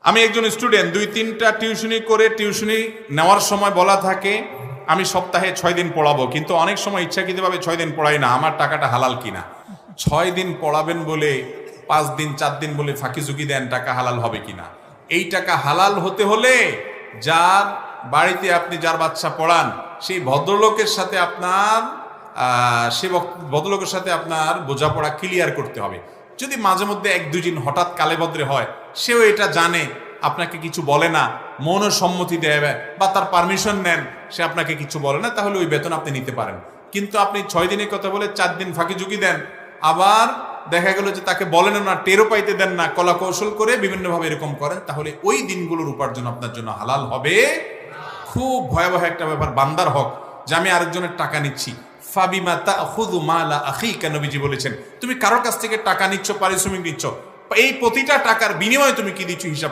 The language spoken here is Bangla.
আমি একজন স্টুডেন্ট, 2-3টা টিউশনি করে টিউশনি নেওয়ার সময় বলা থাকে আমি সপ্তাহে 6 দিন পড়াবো, কিন্তু অনেক সময় ইচ্ছাকৃতভাবে 6 দিন পড়াই না। আমার টাকাটা হালাল কিনা? 6 দিন পড়াবেন বলে 5 দিন 4 দিন বলে ফাঁকি ঝুঁকি দেন, টাকা হালাল হবে কিনা? এই টাকা হালাল হতে হলে যার বাড়িতে আপনি যার বাচ্চা পড়ান সেই ভদ্রলোকের সাথে আপনার ভদ্রলোকের সাথে আপনার বোঝাপড়া ক্লিয়ার করতে হবে। যদি মাঝে মধ্যে 1-2 দিন হঠাৎ কালে বদ্রে হয়, সেও এটা জানে, আপনাকে কিছু বলে না, মৌন সম্মতি দেয় বা তার পারমিশন নেন, সে আপনাকে কিছু বলে না, তাহলে ওই বেতন আপনি নিতে পারেন। কিন্তু আপনি 6 দিনের কথা বলে 4 দিন ফাঁকি ঝুঁকি দেন, আবার দেখা গেল যে তাকে বলেন না, টেরও পাইতে দেন না, কলা কৌশল করে বিভিন্নভাবে এরকম করেন, তাহলে ওই দিনগুলোর উপার্জন আপনার জন্য হালাল হবে। খুব ভয়াবহ একটা ব্যাপার বান্দার হক, যে আমি আরেকজনের টাকা নিচ্ছি। ফাবিমা তাখুযু মালা আখিকা, নবীজি বলেছেন, তুমি কারোর কাছ থেকে টাকা নিচ্ছ, পারিশ্রমিক নিচ্ছ, এই প্রতিটা টাকার বিনিময়ে তুমি কি দিচ্ছ হিসাব